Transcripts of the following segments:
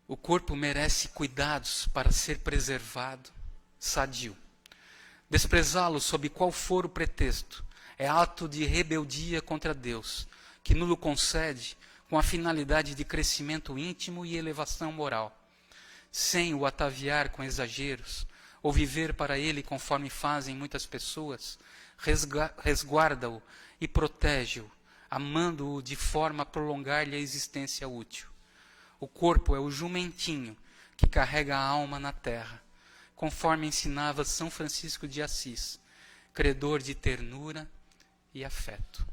O corpo merece cuidados para ser preservado, sadio. Desprezá-lo sob qual for o pretexto é ato de rebeldia contra Deus, que nulo concede com a finalidade de crescimento íntimo e elevação moral. Sem o ataviar com exageros, ou viver para ele conforme fazem muitas pessoas, resguarda-o e protege-o, amando-o de forma a prolongar-lhe a existência útil. O corpo é o jumentinho que carrega a alma na terra, conforme ensinava São Francisco de Assis, credor de ternura e afeto.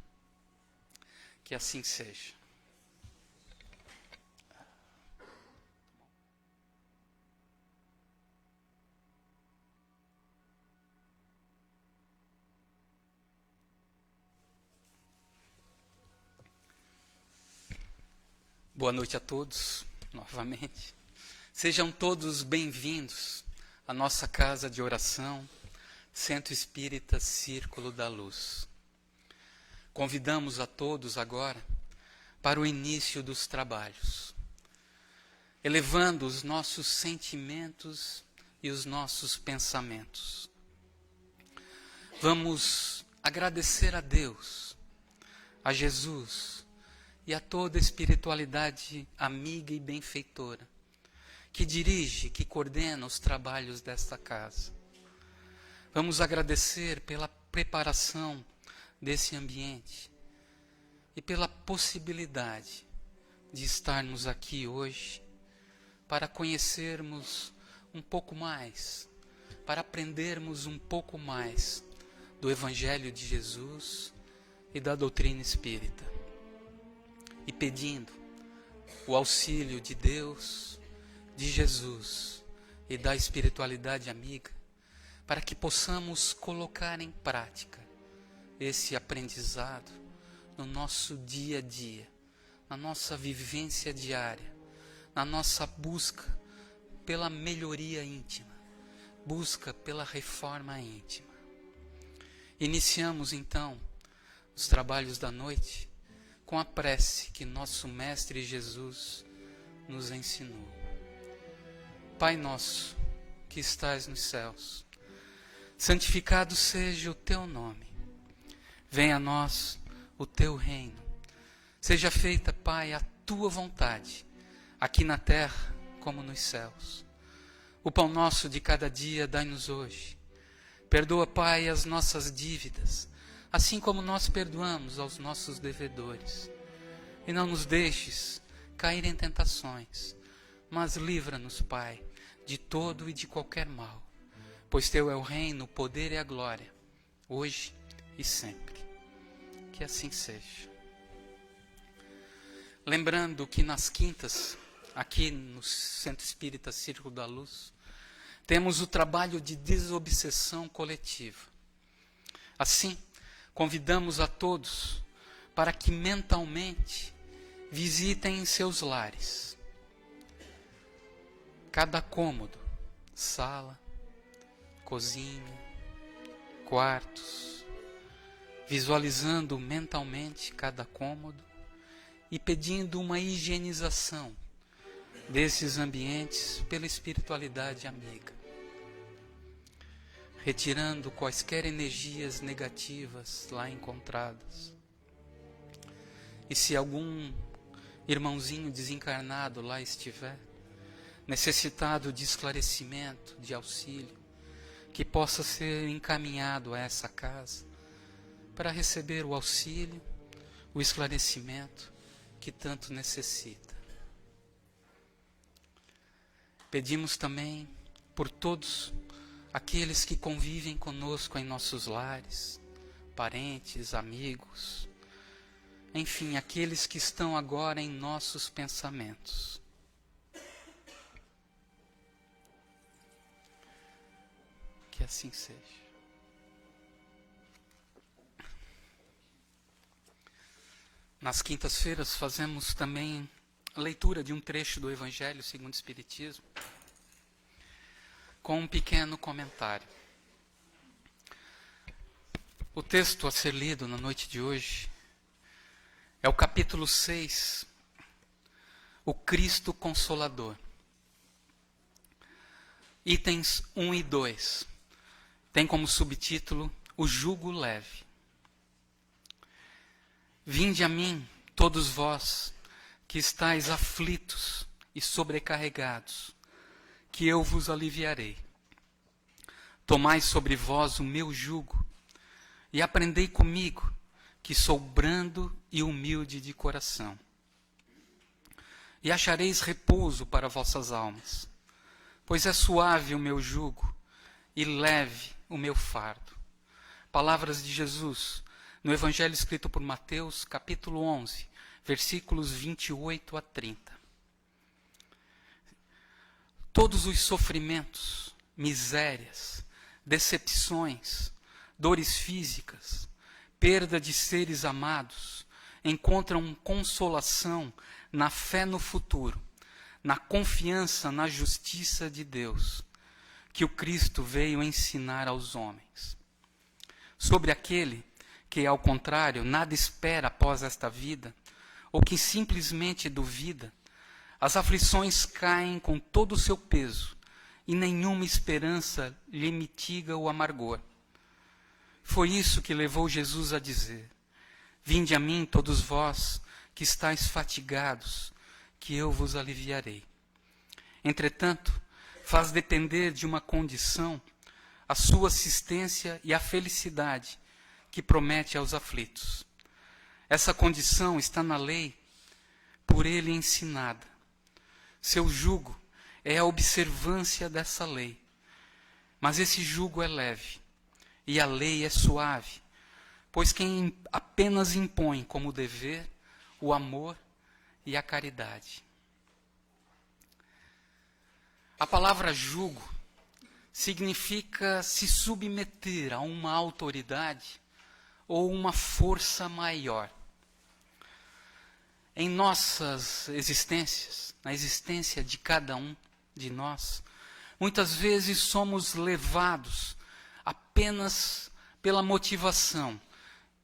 Que assim seja. Boa noite a todos, novamente. Sejam todos bem-vindos à nossa casa de oração, Centro Espírita Círculo da Luz. Convidamos a todos agora para o início dos trabalhos, elevando os nossos sentimentos e os nossos pensamentos. Vamos agradecer a Deus, a Jesus, e a toda a espiritualidade amiga e benfeitora, que dirige, que coordena os trabalhos desta casa. Vamos agradecer pela preparação desse ambiente e pela possibilidade de estarmos aqui hoje para conhecermos um pouco mais, para aprendermos um pouco mais do Evangelho de Jesus e da doutrina espírita. E pedindo o auxílio de Deus, de Jesus e da espiritualidade amiga, para que possamos colocar em prática esse aprendizado no nosso dia a dia, na nossa vivência diária, na nossa busca pela melhoria íntima, busca pela reforma íntima. Iniciamos então os trabalhos da noite com a prece que nosso Mestre Jesus nos ensinou. Pai nosso, que estais nos céus, santificado seja o teu nome. Venha a nós o teu reino. Seja feita, Pai, a tua vontade, aqui na terra como nos céus. O pão nosso de cada dia dai-nos hoje. Perdoa, Pai, as nossas dívidas, assim como nós perdoamos aos nossos devedores. E não nos deixes cair em tentações, mas livra-nos, Pai, de todo e de qualquer mal. Pois teu é o reino, o poder e a glória, hoje e sempre. Que assim seja. Lembrando que nas quintas, aqui no Centro Espírita Círculo da Luz, temos o trabalho de desobsessão coletiva. Assim, convidamos a todos para que mentalmente visitem em seus lares cada cômodo, sala, cozinha, quartos, visualizando mentalmente cada cômodo e pedindo uma higienização desses ambientes pela espiritualidade amiga, retirando quaisquer energias negativas lá encontradas. E se algum irmãozinho desencarnado lá estiver, necessitado de esclarecimento, de auxílio, que possa ser encaminhado a essa casa para receber o auxílio, o esclarecimento que tanto necessita. Pedimos também por todos aqueles que convivem conosco em nossos lares, parentes, amigos, enfim, aqueles que estão agora em nossos pensamentos. Que assim seja. Nas quintas-feiras fazemos também a leitura de um trecho do Evangelho segundo o Espiritismo, com um pequeno comentário. O texto a ser lido na noite de hoje é o capítulo 6, o Cristo Consolador, Itens 1 e 2. Tem como subtítulo o jugo leve. Vinde a mim, todos vós, que estáis aflitos e sobrecarregados, que eu vos aliviarei. Tomai sobre vós o meu jugo, e aprendei comigo, que sou brando e humilde de coração. E achareis repouso para vossas almas, pois é suave o meu jugo e leve o meu fardo. Palavras de Jesus, no Evangelho escrito por Mateus, capítulo 11, versículos 28 a 30. Todos os sofrimentos, misérias, decepções, dores físicas, perda de seres amados, encontram consolação na fé no futuro, na confiança na justiça de Deus, que o Cristo veio ensinar aos homens. Sobre aquele que, ao contrário, nada espera após esta vida, ou que simplesmente duvida, as aflições caem com todo o seu peso, e nenhuma esperança lhe mitiga o amargor. Foi isso que levou Jesus a dizer: vinde a mim, todos vós que estáis fatigados, que eu vos aliviarei. Entretanto, faz depender de uma condição a sua assistência e a felicidade que promete aos aflitos. Essa condição está na lei, por ele ensinada. Seu jugo é a observância dessa lei. Mas esse jugo é leve, e a lei é suave, pois quem apenas impõe como dever o amor e a caridade. A palavra jugo significa se submeter a uma autoridade ou uma força maior. Em nossas existências, na existência de cada um de nós, muitas vezes somos levados apenas pela motivação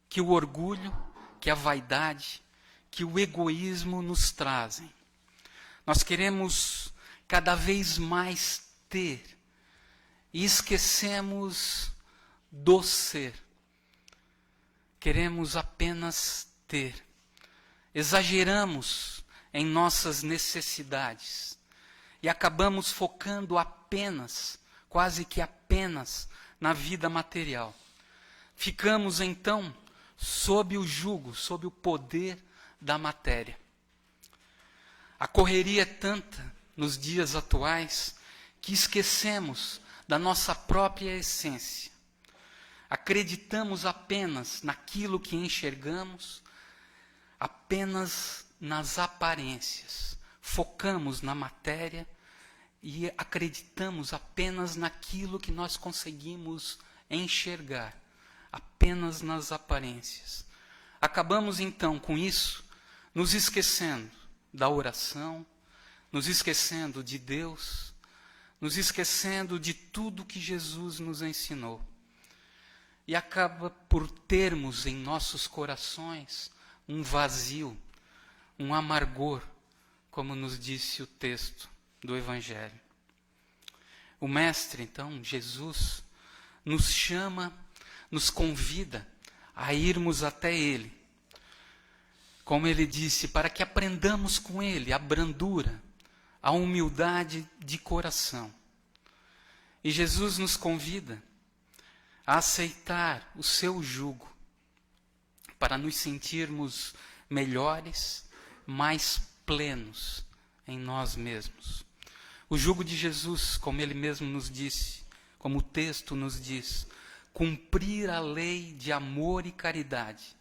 que o orgulho, que a vaidade, que o egoísmo nos trazem. Nós queremos cada vez mais ter e esquecemos do ser. Queremos apenas ter. Exageramos em nossas necessidades e acabamos focando apenas, quase que apenas, na vida material. Ficamos então sob o jugo, sob o poder da matéria. A correria é tanta nos dias atuais que esquecemos da nossa própria essência. Acreditamos apenas naquilo que enxergamos, apenas nas aparências. Focamos na matéria e acreditamos apenas naquilo que nós conseguimos enxergar, apenas nas aparências. Acabamos então com isso, nos esquecendo da oração, nos esquecendo de Deus, nos esquecendo de tudo que Jesus nos ensinou. E acaba por termos em nossos corações um vazio, um amargor, como nos disse o texto do Evangelho. O Mestre, então, Jesus, nos chama, nos convida a irmos até Ele. Como Ele disse, para que aprendamos com Ele a brandura, a humildade de coração. E Jesus nos convida a aceitar o seu jugo, para nos sentirmos melhores, mais plenos em nós mesmos. O jugo de Jesus, como Ele mesmo nos disse, como o texto nos diz, cumprir a lei de amor e caridade.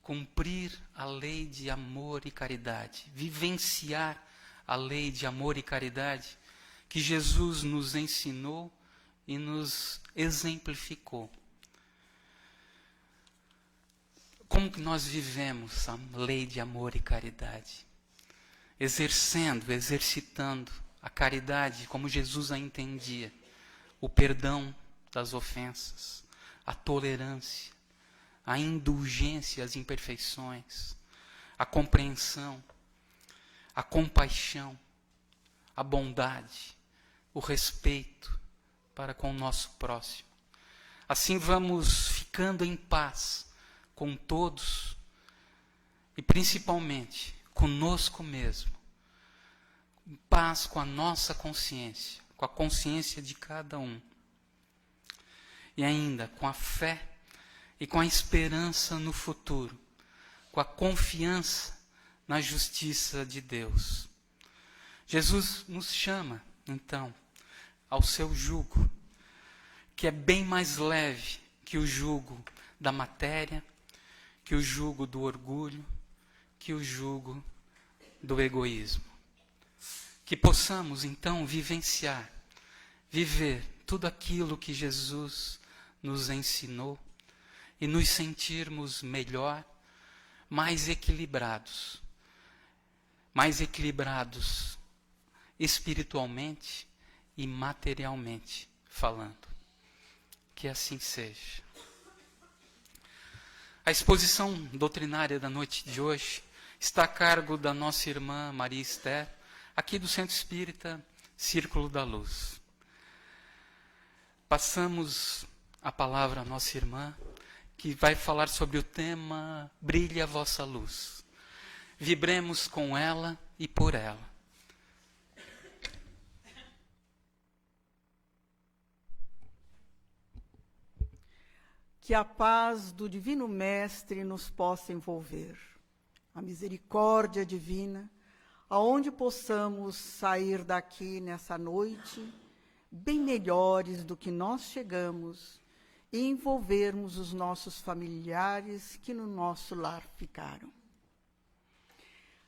Cumprir a lei de amor e caridade. Vivenciar a lei de amor e caridade que Jesus nos ensinou e nos exemplificou. Como que nós vivemos a lei de amor e caridade? Exercitando a caridade como Jesus a entendia, o perdão das ofensas, a tolerância, a indulgência às imperfeições, a compreensão, a compaixão, a bondade, o respeito para com o nosso próximo. Assim vamos ficando em paz com todos e principalmente conosco mesmo. Em paz com a nossa consciência, com a consciência de cada um. E ainda com a fé e com a esperança no futuro, com a confiança na justiça de Deus. Jesus nos chama, então, ao seu jugo, que é bem mais leve que o jugo da matéria, que o jugo do orgulho, que o jugo do egoísmo. Que possamos, então, vivenciar, viver tudo aquilo que Jesus nos ensinou e nos sentirmos melhor, mais equilibrados espiritualmente e materialmente falando. Que assim seja. A exposição doutrinária da noite de hoje está a cargo da nossa irmã Maria Esther, aqui do Centro Espírita Círculo da Luz. Passamos a palavra à nossa irmã, que vai falar sobre o tema Brilhe a vossa luz. Vibremos com ela e por ela. Que a paz do Divino Mestre nos possa envolver, a misericórdia divina, aonde possamos sair daqui nessa noite bem melhores do que nós chegamos e envolvermos os nossos familiares que no nosso lar ficaram.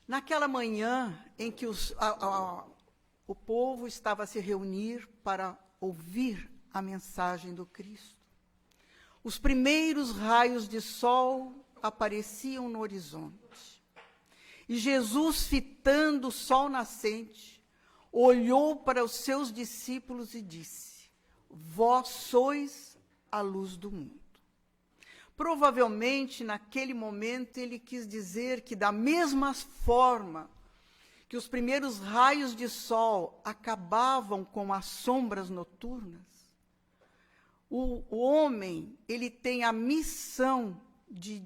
Naquela manhã em que o povo estava a se reunir para ouvir a mensagem do Cristo, os primeiros raios de sol apareciam no horizonte. E Jesus, fitando o sol nascente, olhou para os seus discípulos e disse: vós sois a luz do mundo. Provavelmente, naquele momento, ele quis dizer que, da mesma forma que os primeiros raios de sol acabavam com as sombras noturnas, o homem, ele tem a missão de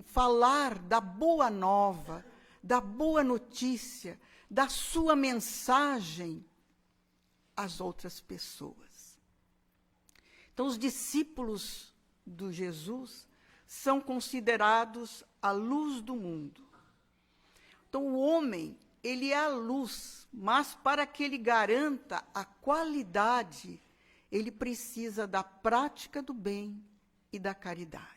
falar da boa nova, da boa notícia, da sua mensagem às outras pessoas. Então, os discípulos do Jesus são considerados a luz do mundo. Então, o homem, ele é a luz, mas para que ele garanta a qualidade, ele precisa da prática do bem e da caridade.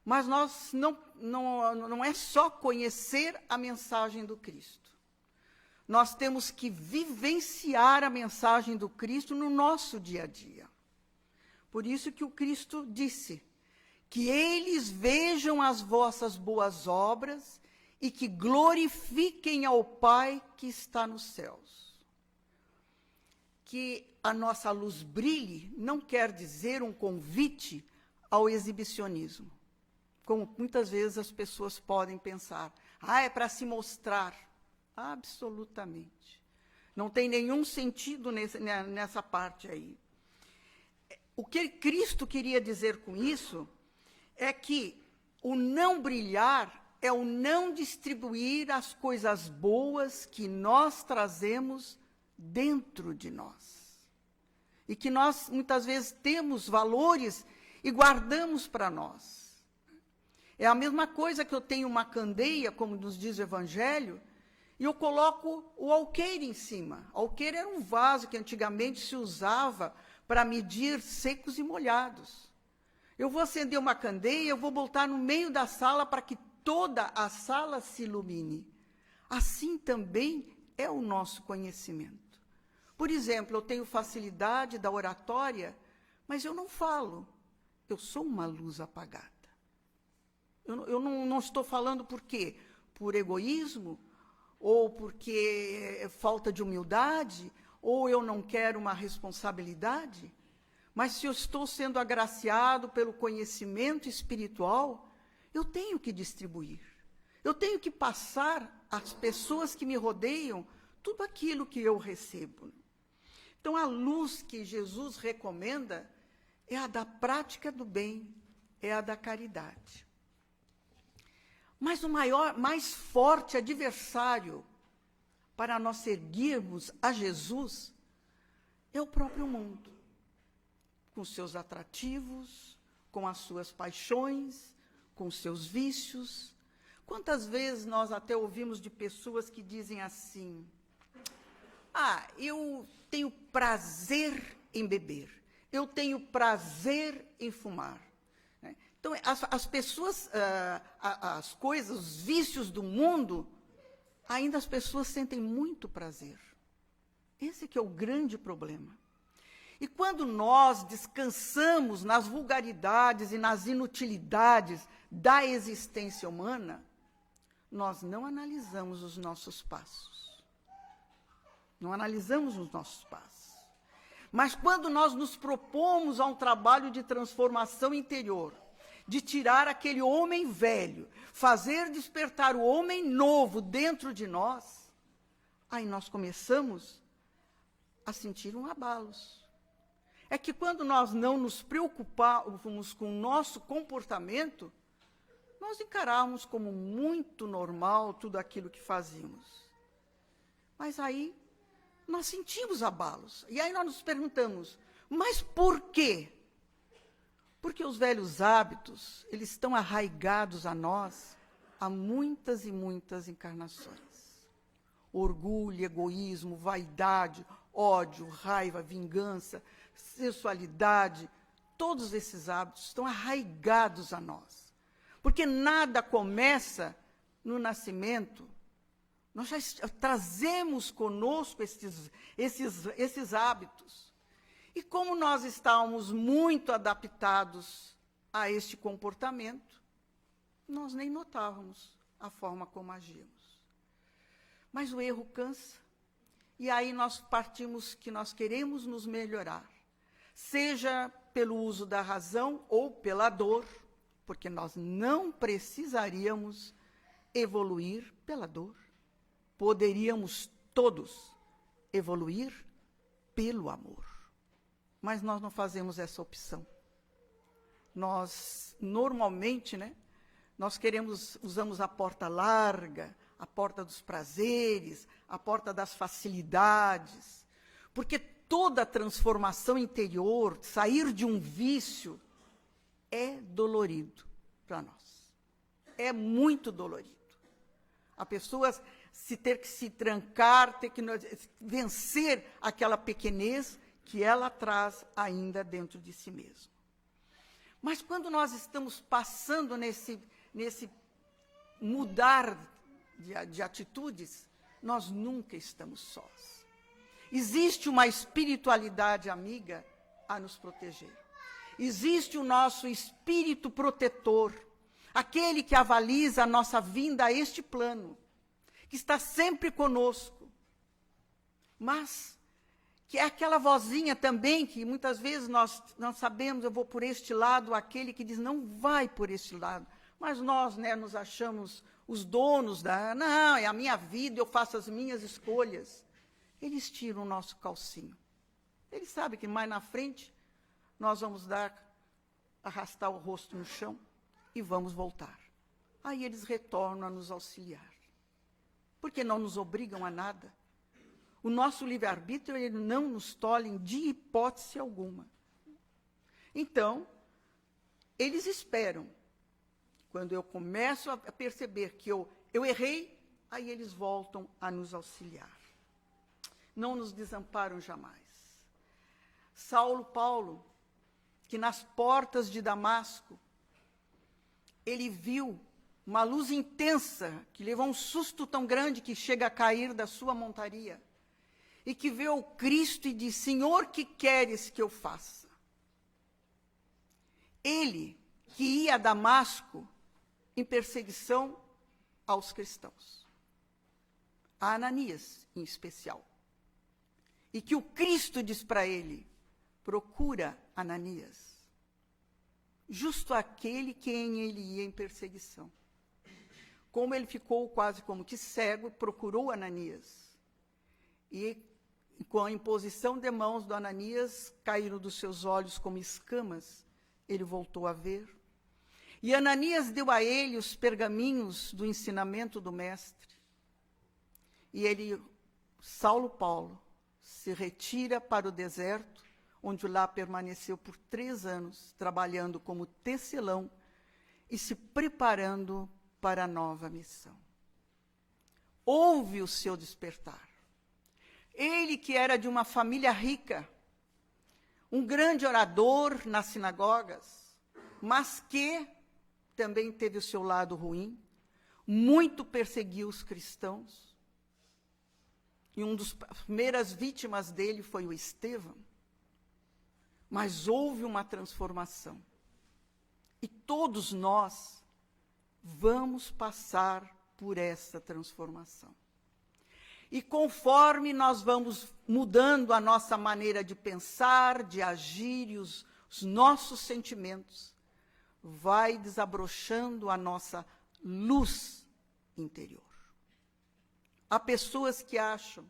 Mas nós não é só conhecer a mensagem do Cristo. Nós temos que vivenciar a mensagem do Cristo no nosso dia a dia. Por isso que o Cristo disse, que eles vejam as vossas boas obras e que glorifiquem ao Pai que está nos céus. Que a nossa luz brilhe não quer dizer um convite ao exibicionismo, como muitas vezes as pessoas podem pensar. É para se mostrar. Absolutamente. Não tem nenhum sentido nessa parte aí. O que Cristo queria dizer com isso é que o não brilhar é o não distribuir as coisas boas que nós trazemos dentro de nós. E que nós, muitas vezes, temos valores e guardamos para nós. É a mesma coisa que eu tenho uma candeia, como nos diz o Evangelho, e eu coloco o alqueire em cima. Alqueire era um vaso que antigamente se usava para medir secos e molhados. Eu vou acender uma candeia, eu vou botar no meio da sala para que toda a sala se ilumine. Assim também é o nosso conhecimento. Por exemplo, eu tenho facilidade da oratória, mas eu não falo. Eu sou uma luz apagada. Eu não estou falando por quê? Por egoísmo? Ou porque é falta de humildade? Ou eu não quero uma responsabilidade? Mas se eu estou sendo agraciado pelo conhecimento espiritual, eu tenho que distribuir. Eu tenho que passar às pessoas que me rodeiam tudo aquilo que eu recebo. Então, a luz que Jesus recomenda é a da prática do bem, é a da caridade. Mas o mais forte adversário para nós seguirmos a Jesus é o próprio mundo, com seus atrativos, com as suas paixões, com seus vícios. Quantas vezes nós até ouvimos de pessoas que dizem assim: eu tenho prazer em beber, eu tenho prazer em fumar. Então, as pessoas, as coisas, os vícios do mundo, ainda as pessoas sentem muito prazer. Esse que é o grande problema. E quando nós descansamos nas vulgaridades e nas inutilidades da existência humana, nós não analisamos os nossos passos. Não analisamos os nossos passos. Mas quando nós nos propomos a um trabalho de transformação interior, de tirar aquele homem velho, fazer despertar o homem novo dentro de nós, aí nós começamos a sentir um abalos. É que quando nós não nos preocupávamos com o nosso comportamento, nós encarávamos como muito normal tudo aquilo que fazíamos. Mas aí nós sentimos abalos. E aí nós nos perguntamos, mas por quê? Porque os velhos hábitos, eles estão arraigados a nós há muitas e muitas encarnações. Orgulho, egoísmo, vaidade, ódio, raiva, vingança, sensualidade, todos esses hábitos estão arraigados a nós. Porque nada começa no nascimento. Nós já trazemos conosco esses hábitos. E como nós estávamos muito adaptados a este comportamento, nós nem notávamos a forma como agíamos. Mas o erro cansa, e aí nós partimos que nós queremos nos melhorar, seja pelo uso da razão ou pela dor, porque nós não precisaríamos evoluir pela dor. Poderíamos todos evoluir pelo amor. Mas nós não fazemos essa opção. Nós, normalmente, nós usamos a porta larga, a porta dos prazeres, a porta das facilidades, porque toda transformação interior, sair de um vício, é dolorido para nós. É muito dolorido. A pessoa ter que se trancar, ter que vencer aquela pequenez que ela traz ainda dentro de si mesma. Mas quando nós estamos passando nesse mudar de atitudes, nós nunca estamos sós. Existe uma espiritualidade amiga a nos proteger. Existe o nosso espírito protetor, aquele que avaliza a nossa vinda a este plano, que está sempre conosco, mas que é aquela vozinha também que muitas vezes nós sabemos, eu vou por este lado, aquele que diz, não vai por este lado, mas nós nos achamos os donos não, é a minha vida, eu faço as minhas escolhas. Eles tiram o nosso calcinho. Eles sabem que mais na frente nós vamos arrastar o rosto no chão e vamos voltar. Aí eles retornam a nos auxiliar. Porque não nos obrigam a nada. O nosso livre-arbítrio, ele não nos tolhe de hipótese alguma. Então, eles esperam. Quando eu começo a perceber que eu errei, aí eles voltam a nos auxiliar. Não nos desamparam jamais. Paulo, que nas portas de Damasco, ele viu uma luz intensa, que levou um susto tão grande que chega a cair da sua montaria, e que vê o Cristo e diz, Senhor, que queres que eu faça? Ele, que ia a Damasco em perseguição aos cristãos, a Ananias em especial, e que o Cristo diz para ele, procura Ananias, justo aquele quem ele ia em perseguição. Como ele ficou quase como que cego, procurou Ananias. e com a imposição de mãos do Ananias, caíram dos seus olhos como escamas, ele voltou a ver. E Ananias deu a ele os pergaminhos do ensinamento do mestre. E ele, Paulo, se retira para o deserto, onde lá permaneceu por 3 anos, trabalhando como tecelão e se preparando para a nova missão. Houve o seu despertar. Ele, que era de uma família rica, um grande orador nas sinagogas, mas que também teve o seu lado ruim, muito perseguiu os cristãos, e uma das primeiras vítimas dele foi o Estevão. Mas houve uma transformação. E todos nós vamos passar por essa transformação. E conforme nós vamos mudando a nossa maneira de pensar, de agir e os nossos sentimentos, vai desabrochando a nossa luz interior. Há pessoas que acham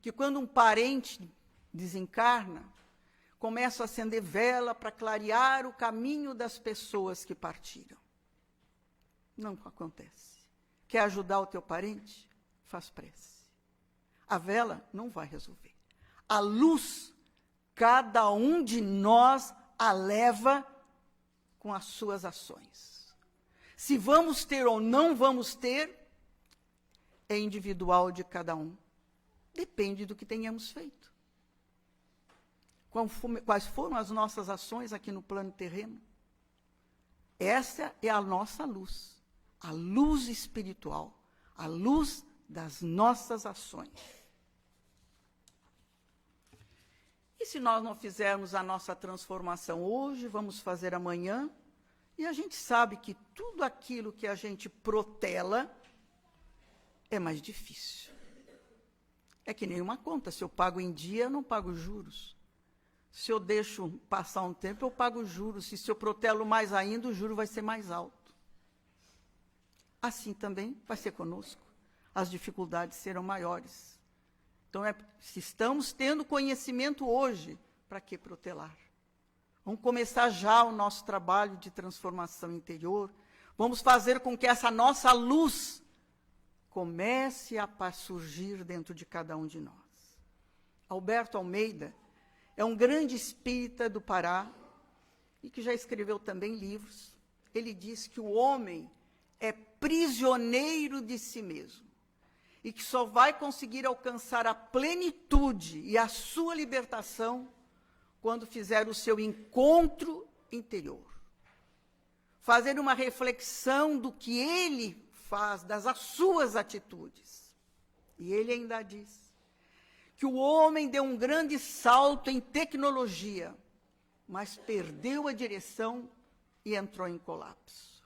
que quando um parente desencarna, começam a acender vela para clarear o caminho das pessoas que partiram. Não acontece. Quer ajudar o teu parente? Faz prece. A vela não vai resolver. A luz, cada um de nós a leva com as suas ações. Se vamos ter ou não vamos ter, é individual de cada um. Depende do que tenhamos feito. Quais foram as nossas ações aqui no plano terreno? Essa é a nossa luz, a luz espiritual, a luz das nossas ações. E se nós não fizermos a nossa transformação hoje, vamos fazer amanhã, e a gente sabe que tudo aquilo que a gente protela é mais difícil. É que nem uma conta, se eu pago em dia, eu não pago juros. Se eu deixo passar um tempo, eu pago juros. E se eu protelo mais ainda, o juro vai ser mais alto. Assim também vai ser conosco. As dificuldades serão maiores. Então, se estamos tendo conhecimento hoje, para que protelar? Vamos começar já o nosso trabalho de transformação interior. Vamos fazer com que essa nossa luz comece a surgir dentro de cada um de nós. Alberto Almeida é um grande espírita do Pará e que já escreveu também livros. Ele diz que o homem é prisioneiro de si mesmo e que só vai conseguir alcançar a plenitude e a sua libertação quando fizer o seu encontro interior. Fazer uma reflexão do que ele faz, das suas atitudes. E ele ainda diz que o homem deu um grande salto em tecnologia, mas perdeu a direção e entrou em colapso.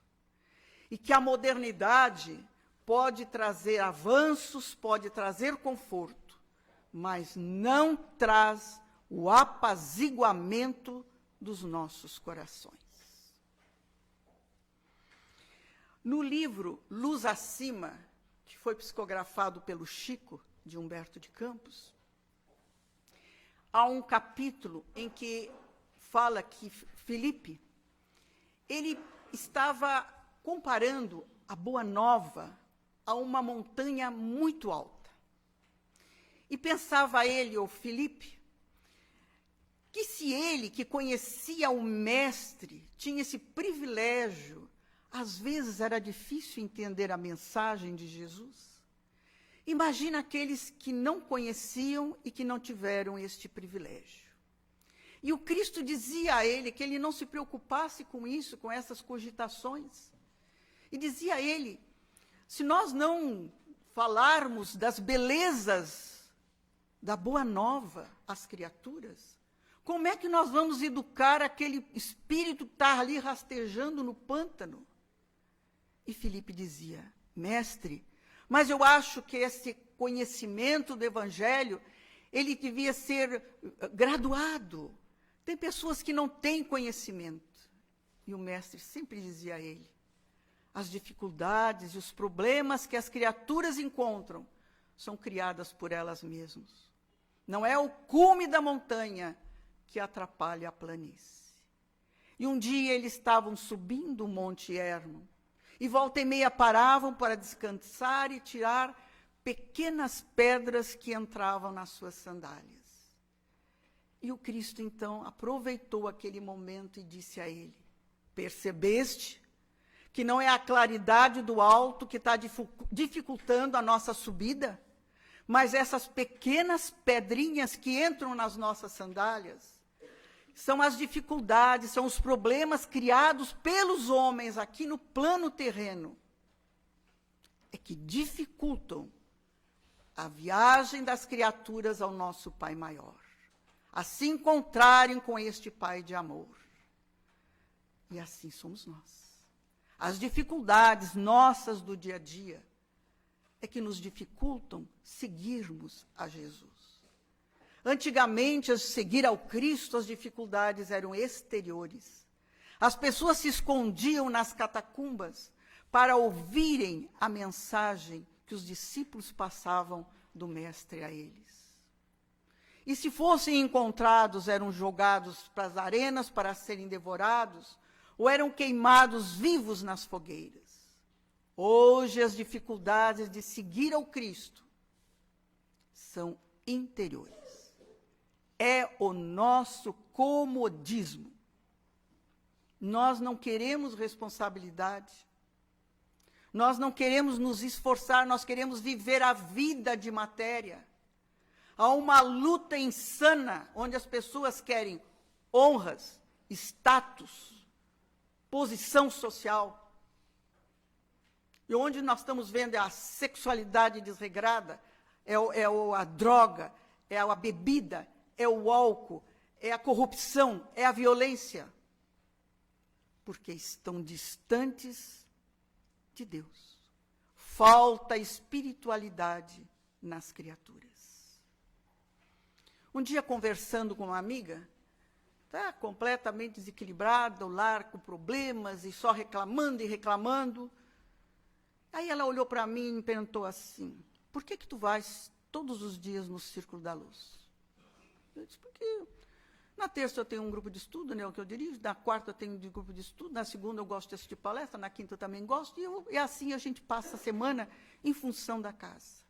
E que a modernidade pode trazer avanços, pode trazer conforto, mas não traz o apaziguamento dos nossos corações. No livro Luz Acima, que foi psicografado pelo Chico, de Humberto de Campos, há um capítulo em que fala que Felipe, ele estava comparando a Boa Nova a uma montanha muito alta. E pensava ele, ou Felipe, que se ele, que conhecia o Mestre, tinha esse privilégio, às vezes era difícil entender a mensagem de Jesus. Imagina aqueles que não conheciam e que não tiveram este privilégio. E o Cristo dizia a ele que ele não se preocupasse com isso, com essas cogitações. E dizia a ele, se nós não falarmos das belezas da Boa Nova às criaturas, como é que nós vamos educar aquele espírito que está ali rastejando no pântano? E Felipe dizia, mestre, mas eu acho que esse conhecimento do Evangelho, ele devia ser graduado. Tem pessoas que não têm conhecimento. E o mestre sempre dizia a ele, as dificuldades e os problemas que as criaturas encontram são criadas por elas mesmas. Não é o cume da montanha que atrapalha a planície. E um dia eles estavam subindo o Monte Hermon, e volta e meia paravam para descansar e tirar pequenas pedras que entravam nas suas sandálias. E o Cristo, então, aproveitou aquele momento e disse a ele: percebeste que não é a claridade do alto que está dificultando a nossa subida, mas essas pequenas pedrinhas que entram nas nossas sandálias são as dificuldades, são os problemas criados pelos homens aqui no plano terreno, é que dificultam a viagem das criaturas ao nosso Pai maior, a se encontrarem com este Pai de amor. E assim somos nós. As dificuldades nossas do dia a dia é que nos dificultam seguirmos a Jesus. Antigamente, seguir ao Cristo, as dificuldades eram exteriores. As pessoas se escondiam nas catacumbas para ouvirem a mensagem que os discípulos passavam do Mestre a eles. E se fossem encontrados, eram jogados para as arenas para serem devorados, ou eram queimados vivos nas fogueiras. Hoje, as dificuldades de seguir ao Cristo são interiores. É o nosso comodismo. Nós não queremos responsabilidade. Nós não queremos nos esforçar, nós queremos viver a vida de matéria. Há uma luta insana, onde as pessoas querem honras, status, posição social. E onde nós estamos vendo a sexualidade desregrada, é a droga, é a bebida, é o álcool, é a corrupção, é a violência. Porque estão distantes de Deus. Falta espiritualidade nas criaturas. Um dia, conversando com uma amiga, está completamente desequilibrada, o lar com problemas, e só reclamando e reclamando. Aí ela olhou para mim e me perguntou assim: por que tu vais todos os dias no Círculo da Luz? Eu disse: porque na terça eu tenho um grupo de estudo, né, o que eu dirijo, na quarta eu tenho um grupo de estudo, na segunda eu gosto de assistir palestra, na quinta eu também gosto, e assim a gente passa a semana em função da casa.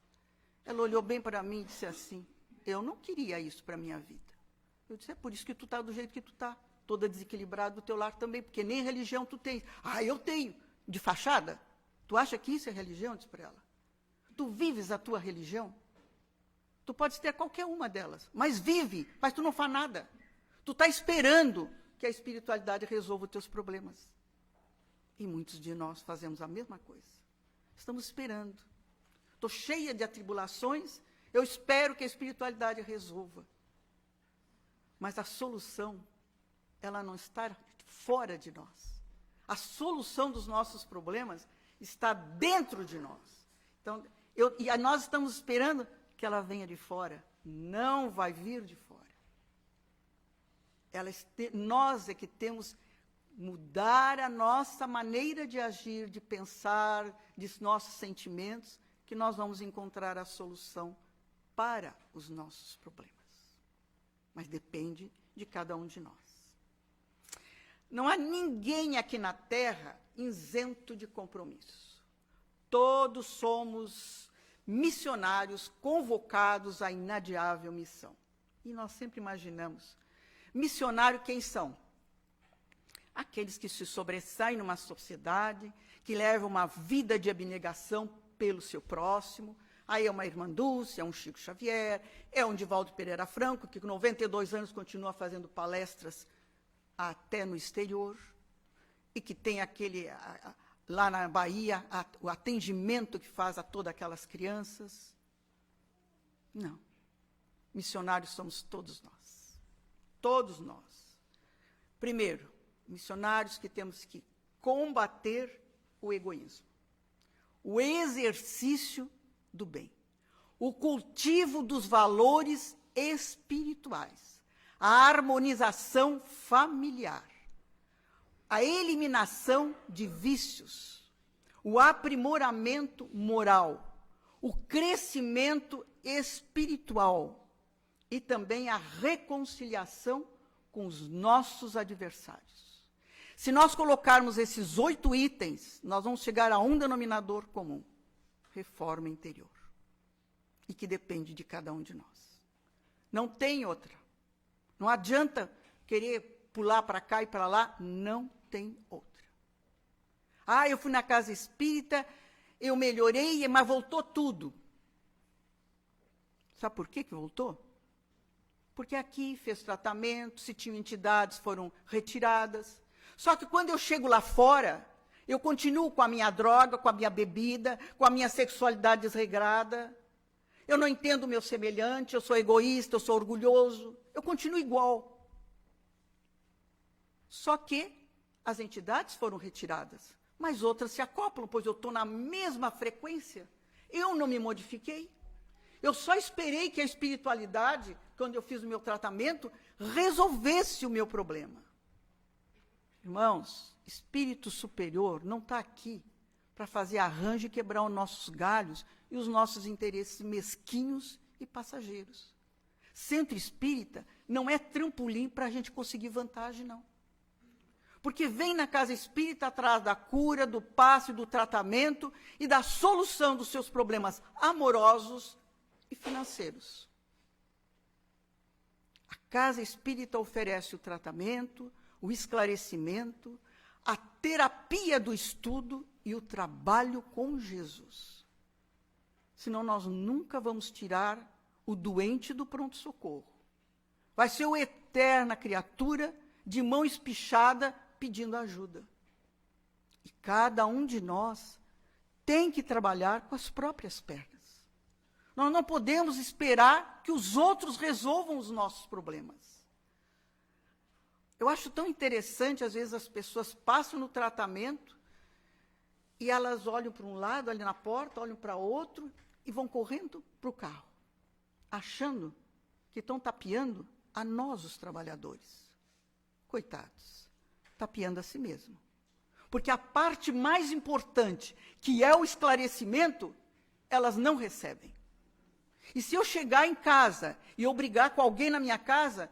Ela olhou bem para mim e disse assim: eu não queria isso para a minha vida. Eu disse: é por isso que tu está do jeito que tu está, toda desequilibrada do teu lar também, porque nem religião tu tens. Ah, eu tenho, de fachada? Tu acha que isso é religião? Eu disse para ela. Tu vives a tua religião? Tu podes ter qualquer uma delas, mas vive, mas tu não faz nada. Tu está esperando que a espiritualidade resolva os teus problemas. E muitos de nós fazemos a mesma coisa. Estamos esperando. Estou cheia de atribulações, eu espero que a espiritualidade resolva. Mas a solução, ela não está fora de nós. A solução dos nossos problemas está dentro de nós. Então, nós estamos esperando que ela venha de fora. Não vai vir de fora. Nós é que temos mudar a nossa maneira de agir, de pensar, de nossos sentimentos, que nós vamos encontrar a solução para os nossos problemas. Mas depende de cada um de nós. Não há ninguém aqui na Terra isento de compromisso. Todos somos missionários convocados à inadiável missão. E nós sempre imaginamos, missionário quem são? Aqueles que se sobressaem numa sociedade, que levam uma vida de abnegação pelo seu próximo. Aí é uma Irmã Dulce, é um Chico Xavier, é um Divaldo Pereira Franco, que com 92 anos continua fazendo palestras até no exterior, e que tem aquele, lá na Bahia, o atendimento que faz a todas aquelas crianças. Não. Missionários somos todos nós. Todos nós. Primeiro, missionários que temos que combater o egoísmo. O exercício do bem. O cultivo dos valores espirituais. A harmonização familiar. A eliminação de vícios. O aprimoramento moral. o crescimento espiritual e também a reconciliação com os nossos adversários. Se nós colocarmos esses 8 itens, nós vamos chegar a um denominador comum: reforma interior. E que depende de cada um de nós. Não tem outra. Não adianta querer pular para cá e para lá, não tem outra. Ah, eu fui na casa espírita, eu melhorei, mas voltou tudo. Sabe por que voltou? Porque aqui fez tratamento, se tinham entidades, foram retiradas. Só que quando eu chego lá fora, eu continuo com a minha droga, com a minha bebida, com a minha sexualidade desregrada. Eu não entendo o meu semelhante, eu sou egoísta, eu sou orgulhoso. Eu continuo igual. Só que as entidades foram retiradas, mas outras se acoplam, pois eu estou na mesma frequência. Eu não me modifiquei. Eu só esperei que a espiritualidade, quando eu fiz o meu tratamento, resolvesse o meu problema. Irmãos, espírito superior não está aqui para fazer arranjo e quebrar os nossos galhos e os nossos interesses mesquinhos e passageiros. Centro espírita não é trampolim para a gente conseguir vantagem, não. Porque vem na casa espírita atrás da cura, do passe, do tratamento e da solução dos seus problemas amorosos e financeiros. A casa espírita oferece o tratamento, o esclarecimento, a terapia do estudo e o trabalho com Jesus. Senão nós nunca vamos tirar o doente do pronto-socorro. Vai ser uma eterna criatura de mão espichada pedindo ajuda. E cada um de nós tem que trabalhar com as próprias pernas. Nós não podemos esperar que os outros resolvam os nossos problemas. Eu acho tão interessante, às vezes, as pessoas passam no tratamento e elas olham para um lado, ali na porta, olham para outro e vão correndo para o carro, achando que estão tapeando a nós, os trabalhadores. Coitados, tapeando a si mesmo. Porque a parte mais importante, que é o esclarecimento, elas não recebem. E se eu chegar em casa e eu brigar com alguém na minha casa,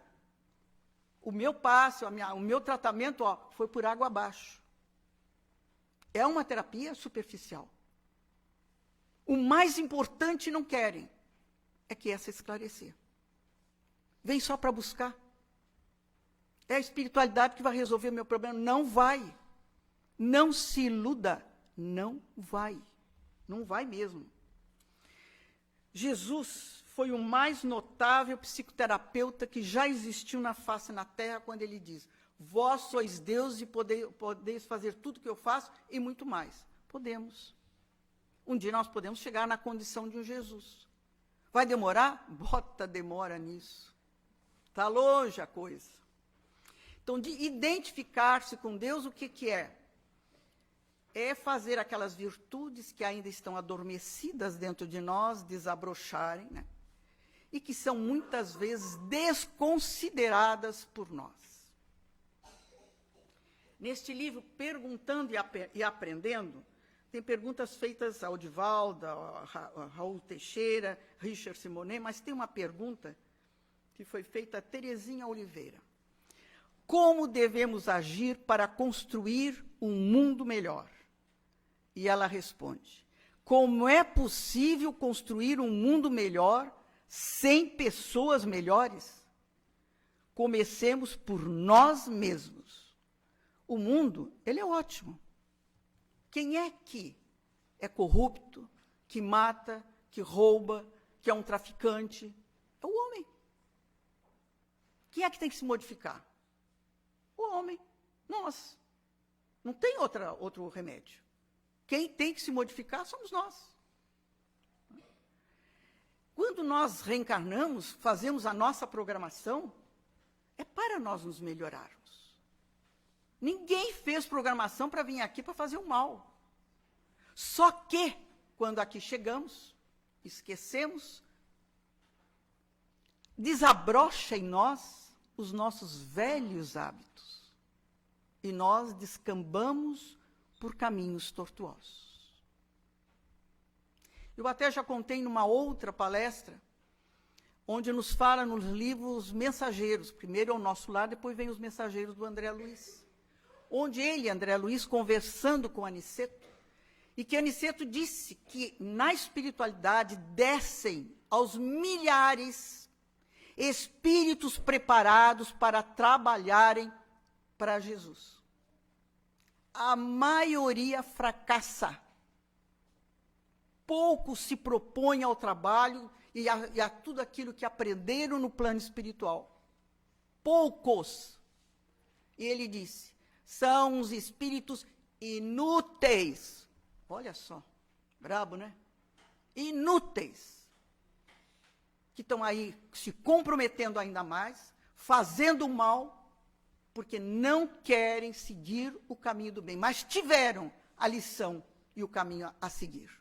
o meu passe, o meu tratamento, foi por água abaixo. É uma terapia superficial. O mais importante não querem, é que essa esclarecer. Vem só para buscar. É a espiritualidade que vai resolver o meu problema. Não vai. Não se iluda. Não vai. Não vai mesmo. Jesus foi o mais notável psicoterapeuta que já existiu na face na terra, quando ele diz: vós sois Deus e podeis fazer tudo o que eu faço e muito mais. Podemos. Um dia nós podemos chegar na condição de um Jesus. Vai demorar? Bota demora nisso. Está longe a coisa. Então, de identificar-se com Deus, o que é? É fazer aquelas virtudes que ainda estão adormecidas dentro de nós, desabrocharem, né? E que são muitas vezes desconsideradas por nós. Neste livro, Perguntando e Aprendendo, tem perguntas feitas ao Divaldo, a Raul Teixeira, Richard Simonet, mas tem uma pergunta que foi feita a Terezinha Oliveira. Como devemos agir para construir um mundo melhor? E ela responde: como é possível construir um mundo melhor sem pessoas melhores? Comecemos por nós mesmos. O mundo, ele é ótimo. Quem é que é corrupto, que mata, que rouba, que é um traficante? É o homem. Quem é que tem que se modificar? O homem. Nós. Não tem outro remédio. Quem tem que se modificar somos nós. Quando nós reencarnamos, fazemos a nossa programação, é para nós nos melhorarmos. Ninguém fez programação para vir aqui para fazer o mal. Só que, quando aqui chegamos, esquecemos, desabrocha em nós os nossos velhos hábitos. E nós descambamos por caminhos tortuosos. Eu até já contei numa outra palestra, onde nos fala nos livros Mensageiros. Primeiro é o Nosso Lar, depois vem os Mensageiros do André Luiz. Onde ele, André Luiz, conversando com Aniceto, e que Aniceto disse que na espiritualidade descem aos milhares espíritos preparados para trabalharem para Jesus. A maioria fracassa. Poucos se propõem ao trabalho e a tudo aquilo que aprenderam no plano espiritual. Poucos. E ele disse, são os espíritos inúteis. Olha só, brabo, né? Inúteis. Que estão aí se comprometendo ainda mais, fazendo mal, porque não querem seguir o caminho do bem. Mas tiveram a lição e o caminho a seguir.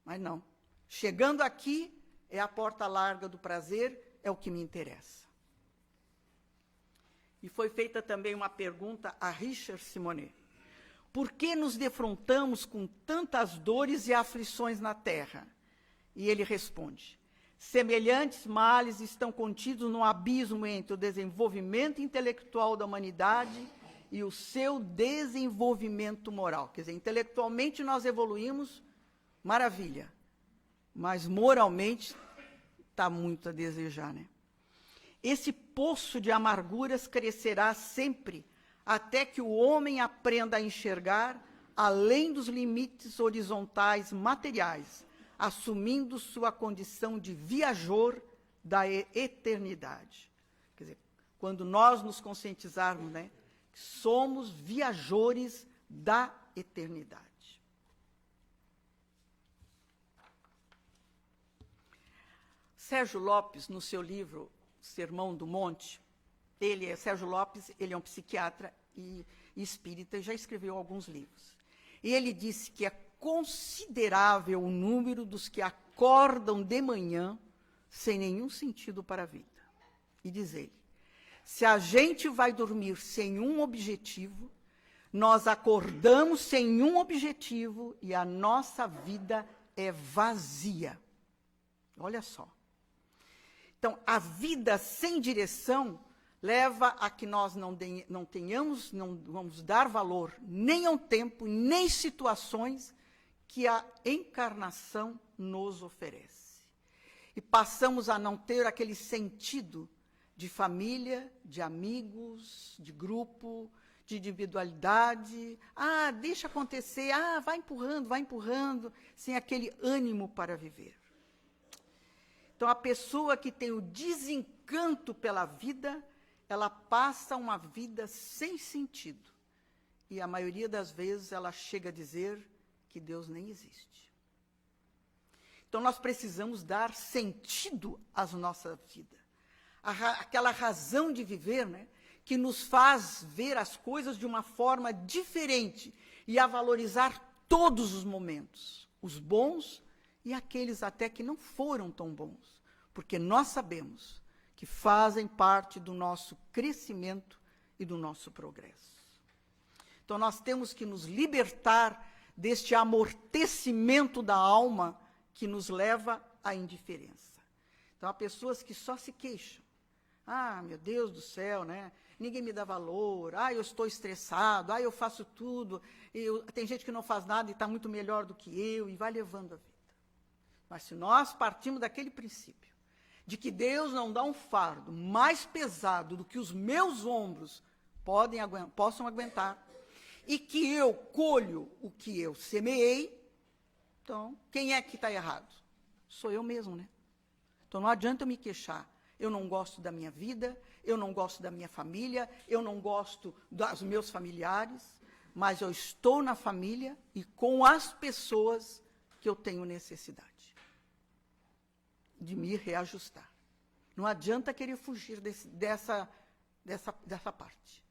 Mas não. Chegando aqui, é a porta larga do prazer, é o que me interessa. E foi feita também uma pergunta a Richard Simonet. Por que nos defrontamos com tantas dores e aflições na Terra? E ele responde, semelhantes males estão contidos no abismo entre o desenvolvimento intelectual da humanidade e o seu desenvolvimento moral. Quer dizer, intelectualmente nós evoluímos, maravilha, mas moralmente está muito a desejar, né? Esse poço de amarguras crescerá sempre, até que o homem aprenda a enxergar além dos limites horizontais materiais, assumindo sua condição de viajor da eternidade. Quer dizer, quando nós nos conscientizarmos, né, que somos viajores da eternidade. Sérgio Lopes, no seu livro Sermão do Monte, Sérgio Lopes, ele é um psiquiatra e espírita, e já escreveu alguns livros. E ele disse que é considerável o número dos que acordam de manhã sem nenhum sentido para a vida. E diz ele, se a gente vai dormir sem um objetivo, nós acordamos sem um objetivo e a nossa vida é vazia. Olha só. Então, a vida sem direção leva a que nós não vamos dar valor nem ao tempo, nem situações que a encarnação nos oferece. E passamos a não ter aquele sentido de família, de amigos, de grupo, de individualidade. Ah, deixa acontecer, vai empurrando, sem aquele ânimo para viver. Então, a pessoa que tem o desencanto pela vida, ela passa uma vida sem sentido. E a maioria das vezes ela chega a dizer que Deus nem existe. Então, nós precisamos dar sentido à nossa vida. Aquela razão de viver, né, que nos faz ver as coisas de uma forma diferente e a valorizar todos os momentos, os bons e aqueles até que não foram tão bons, porque nós sabemos que fazem parte do nosso crescimento e do nosso progresso. Então, nós temos que nos libertar deste amortecimento da alma que nos leva à indiferença. Então, há pessoas que só se queixam. Meu Deus do céu, né? Ninguém me dá valor. Eu estou estressado. Eu faço tudo. Tem gente que não faz nada e está muito melhor do que eu, e vai levando a vida. Mas se nós partimos daquele princípio de que Deus não dá um fardo mais pesado do que os meus ombros possam aguentar, e que eu colho o que eu semeei, então, quem é que está errado? Sou eu mesmo, né? Então, não adianta eu me queixar. Eu não gosto da minha vida, eu não gosto da minha família, eu não gosto dos meus familiares, mas eu estou na família e com as pessoas que eu tenho necessidade de me reajustar. Não adianta querer fugir dessa parte.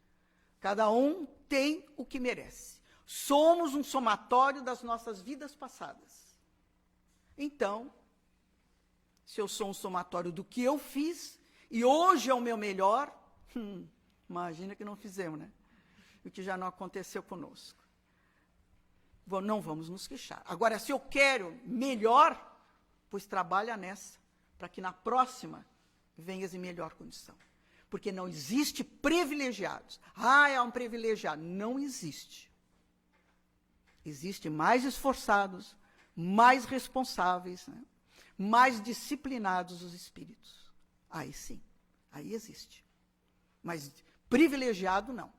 Cada um tem o que merece. Somos um somatório das nossas vidas passadas. Então, se eu sou um somatório do que eu fiz, e hoje é o meu melhor, imagina que não fizemos, né? O que já não aconteceu conosco. Não vamos nos queixar. Agora, se eu quero melhor, Pois trabalha nessa, para que na próxima venhas em melhor condição. Porque não existe privilegiados. Ah, é um privilegiado. Não existe. Existem mais esforçados, mais responsáveis, né? Mais disciplinados os espíritos. Aí sim, aí existe. Mas privilegiado, não.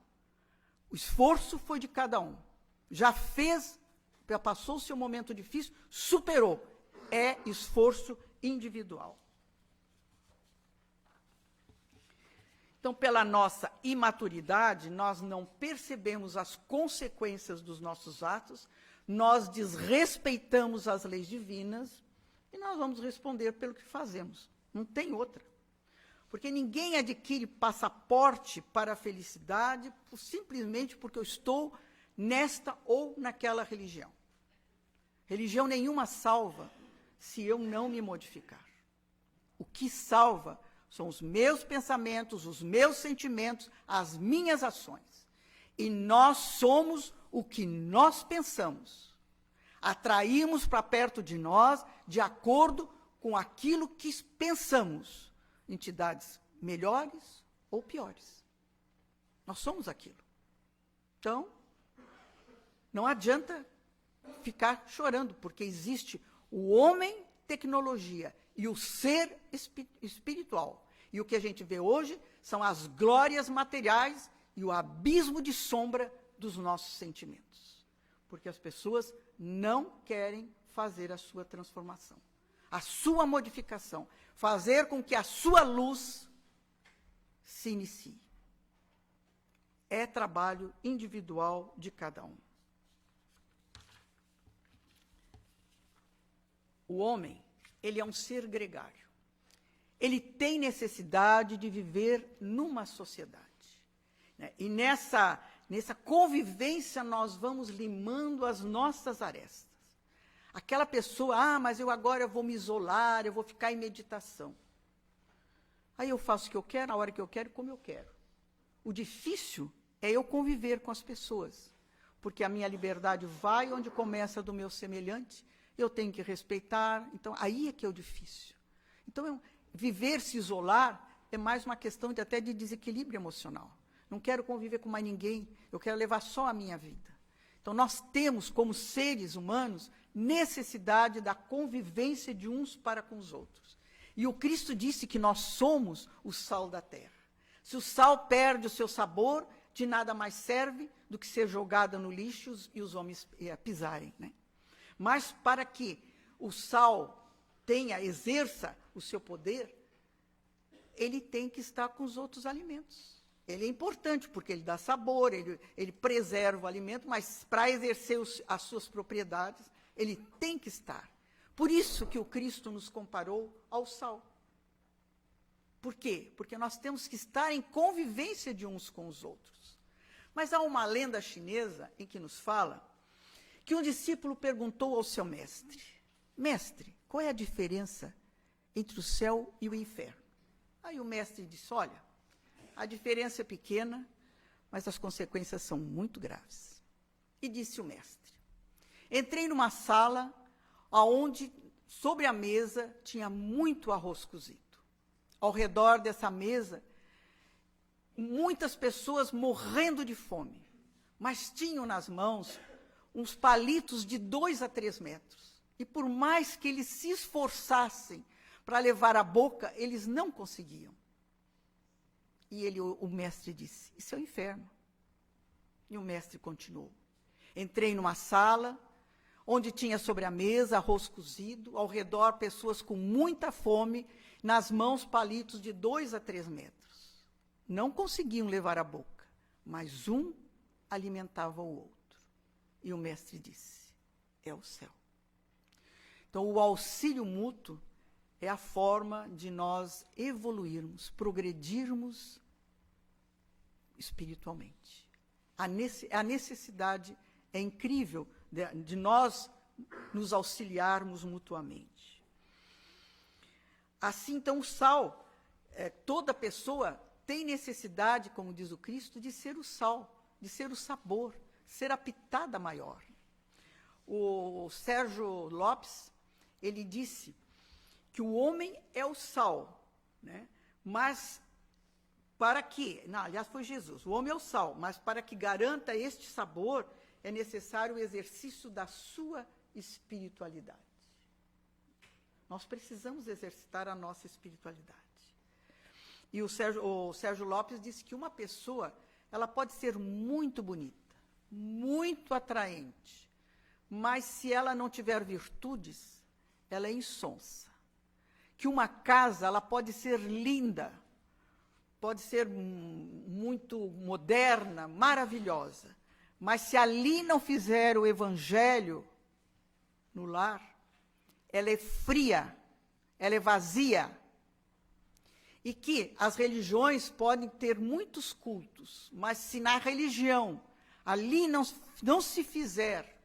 O esforço foi de cada um. Já fez, já passou o seu momento difícil, superou. É esforço individual. Então, pela nossa imaturidade, nós não percebemos as consequências dos nossos atos, nós desrespeitamos as leis divinas e nós vamos responder pelo que fazemos. Não tem outra. Porque ninguém adquire passaporte para a felicidade simplesmente porque eu estou nesta ou naquela religião. Religião nenhuma salva se eu não me modificar. O que salva são os meus pensamentos, os meus sentimentos, as minhas ações. E nós somos o que nós pensamos. Atraímos para perto de nós de acordo com aquilo que pensamos. Entidades melhores ou piores. Nós somos aquilo. Então, não adianta ficar chorando, porque existe o homem tecnologia e o ser espiritual. E o que a gente vê hoje são as glórias materiais e o abismo de sombra dos nossos sentimentos. Porque as pessoas não querem fazer a sua transformação, a sua modificação, fazer com que a sua luz se inicie. É trabalho individual de cada um. O homem, ele é um ser gregário. Ele tem necessidade de viver numa sociedade. Né? E nessa convivência nós vamos limando as nossas arestas. Aquela pessoa, mas eu agora vou me isolar, eu vou ficar em meditação. Aí eu faço o que eu quero, na hora que eu quero, como eu quero. O difícil é eu conviver com as pessoas, porque a minha liberdade vai onde começa do meu semelhante, eu tenho que respeitar, então aí é que é o difícil. Então, viver, se isolar, é mais uma questão até de desequilíbrio emocional. Não quero conviver com mais ninguém, eu quero levar só a minha vida. Então, nós temos, como seres humanos, necessidade da convivência de uns para com os outros. E o Cristo disse que nós somos o sal da terra. Se o sal perde o seu sabor, de nada mais serve do que ser jogado no lixo e os homens pisarem, né? Mas para que o sal exerça o seu poder, ele tem que estar com os outros alimentos. Ele é importante, porque ele dá sabor, ele preserva o alimento, mas para exercer as suas propriedades, ele tem que estar. Por isso que o Cristo nos comparou ao sal. Por quê? Porque nós temos que estar em convivência de uns com os outros. Mas há uma lenda chinesa em que nos fala que um discípulo perguntou ao seu mestre: mestre, qual é a diferença entre o céu e o inferno? Aí o mestre disse: olha, a diferença é pequena, mas as consequências são muito graves. E disse o mestre: entrei numa sala onde, sobre a mesa, tinha muito arroz cozido. Ao redor dessa mesa, muitas pessoas morrendo de fome, mas tinham nas mãos uns palitos de 2 a 3 metros. E por mais que eles se esforçassem para levar à boca, eles não conseguiam. E o mestre disse: isso é o inferno. E o mestre continuou: entrei numa sala onde tinha sobre a mesa arroz cozido, ao redor pessoas com muita fome, nas mãos palitos de 2 a 3 metros. Não conseguiam levar à boca, mas um alimentava o outro. E o mestre disse: é o céu. Então, o auxílio mútuo é a forma de nós evoluirmos, progredirmos espiritualmente. A necessidade é incrível de nós nos auxiliarmos mutuamente. Assim, então, o sal, toda pessoa tem necessidade, como diz o Cristo, de ser o sal, de ser o sabor, ser a pitada maior. O Sérgio Lopes, ele disse que o homem é o sal, né? Mas para que, não, aliás, foi Jesus, o homem é o sal, mas para que garanta este sabor, é necessário o exercício da sua espiritualidade. Nós precisamos exercitar a nossa espiritualidade. E o Sérgio Lopes disse que uma pessoa, ela pode ser muito bonita, muito atraente, mas se ela não tiver virtudes, ela é insonsa. Que uma casa, ela pode ser linda, pode ser muito moderna, maravilhosa, mas se ali não fizer o evangelho no lar, ela é fria, ela é vazia. E que as religiões podem ter muitos cultos, mas se na religião ali não se fizer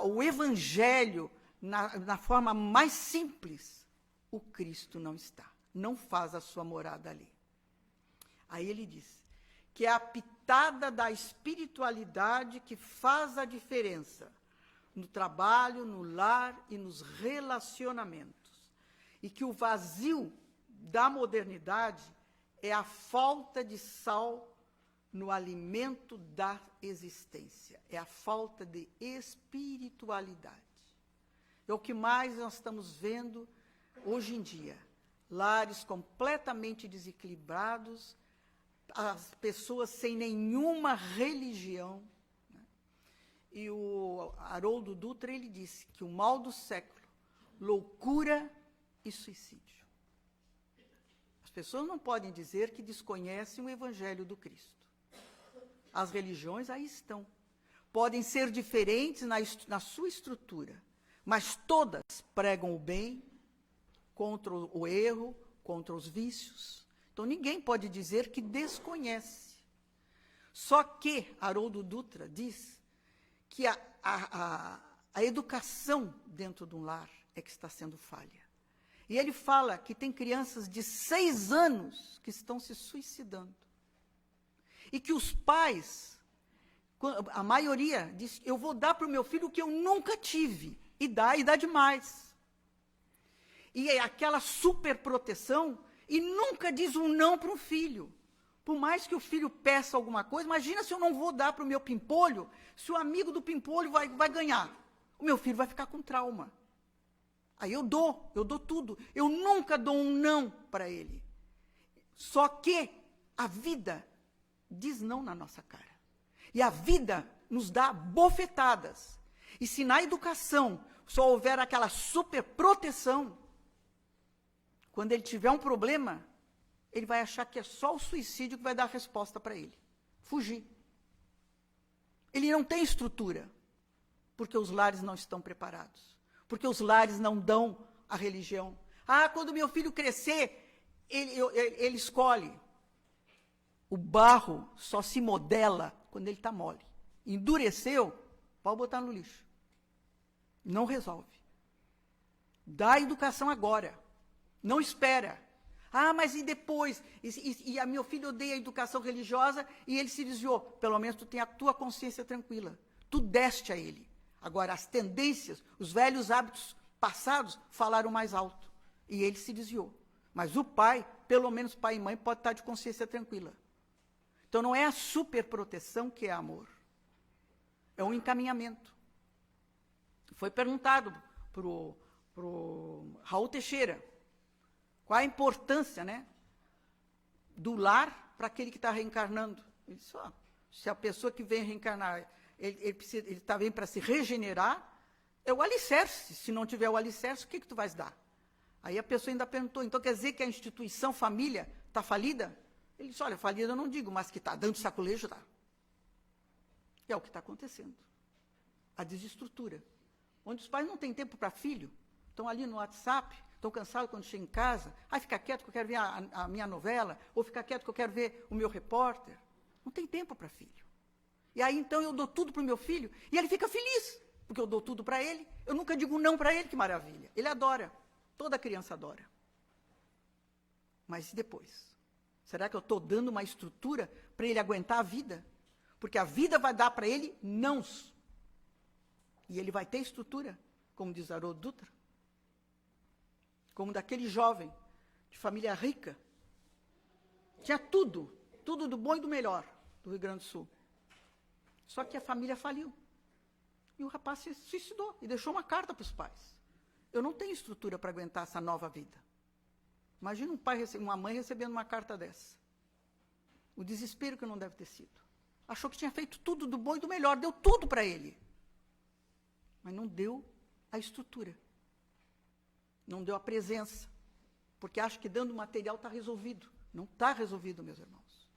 o evangelho na forma mais simples, o Cristo não está, não faz a sua morada ali. Aí ele diz que é a pitada da espiritualidade que faz a diferença no trabalho, no lar e nos relacionamentos. E que o vazio da modernidade é a falta de sal no alimento da existência, é a falta de espiritualidade. É o que mais nós estamos vendo hoje em dia. Lares completamente desequilibrados, as pessoas sem nenhuma religião. Né? E o Haroldo Dutra, ele disse que o mal do século, loucura e suicídio. As pessoas não podem dizer que desconhecem o evangelho do Cristo. As religiões aí estão. Podem ser diferentes na sua estrutura, mas todas pregam o bem contra o erro, contra os vícios. Então, ninguém pode dizer que desconhece. Só que Haroldo Dutra diz que a educação dentro de um lar é que está sendo falha. E ele fala que tem crianças de 6 anos que estão se suicidando. E que os pais, a maioria, diz, eu vou dar para o meu filho o que eu nunca tive. E dá demais. E é aquela superproteção, e nunca diz um não para um filho. Por mais que o filho peça alguma coisa, imagina se eu não vou dar para o meu pimpolho, se o amigo do pimpolho vai ganhar. O meu filho vai ficar com trauma. Aí eu dou tudo. Eu nunca dou um não para ele. Só que a vida diz não na nossa cara. E a vida nos dá bofetadas. E se na educação só houver aquela superproteção, quando ele tiver um problema, ele vai achar que é só o suicídio que vai dar a resposta para ele. Fugir. Ele não tem estrutura, porque os lares não estão preparados. Porque os lares não dão a religião. Ah, quando meu filho crescer, ele escolhe. O barro só se modela quando ele está mole. Endureceu, pode botar no lixo. Não resolve. Dá a educação agora. Não espera. Ah, mas e depois? E a meu filho odeia a educação religiosa e ele se desviou. Pelo menos tu tem a tua consciência tranquila. Tu deste a ele. Agora, as tendências, os velhos hábitos passados falaram mais alto. E ele se desviou. Mas o pai, pelo menos pai e mãe, pode estar de consciência tranquila. Então, não é a superproteção que é amor. É um encaminhamento. Foi perguntado para o Raul Teixeira qual a importância, né, do lar para aquele que está reencarnando. Ele disse, se a pessoa que vem reencarnar, ele está vendo para se regenerar, é o alicerce. Se não tiver o alicerce, o que tu vais dar? Aí a pessoa ainda perguntou, então quer dizer que a instituição família está falida? Ele disse, olha, falida eu não digo, mas que está dando saculejo, está. É o que está acontecendo. A desestrutura. Onde os pais não têm tempo para filho, estão ali no WhatsApp, estão cansados quando chegam em casa, fica quieto que eu quero ver a minha novela, ou fica quieto que eu quero ver o meu repórter. Não tem tempo para filho. E aí, então, eu dou tudo para o meu filho, e ele fica feliz, porque eu dou tudo para ele, eu nunca digo não para ele, que maravilha. Ele adora, toda criança adora. Mas e depois? Será que eu estou dando uma estrutura para ele aguentar a vida? Porque a vida vai dar para ele nãos. E ele vai ter estrutura, como diz Haroldo Dutra. como daquele jovem de família rica. Tinha tudo, tudo do bom e do melhor do Rio Grande do Sul. Só que a família faliu. E o rapaz se suicidou e deixou uma carta para os pais. Eu não tenho estrutura para aguentar essa nova vida. Imagina um pai, uma mãe recebendo uma carta dessa. O desespero que não deve ter sido. Achou que tinha feito tudo do bom e do melhor, deu tudo para ele. Mas não deu a estrutura. Não deu a presença. Porque acha que dando material está resolvido. Não está resolvido, meus irmãos.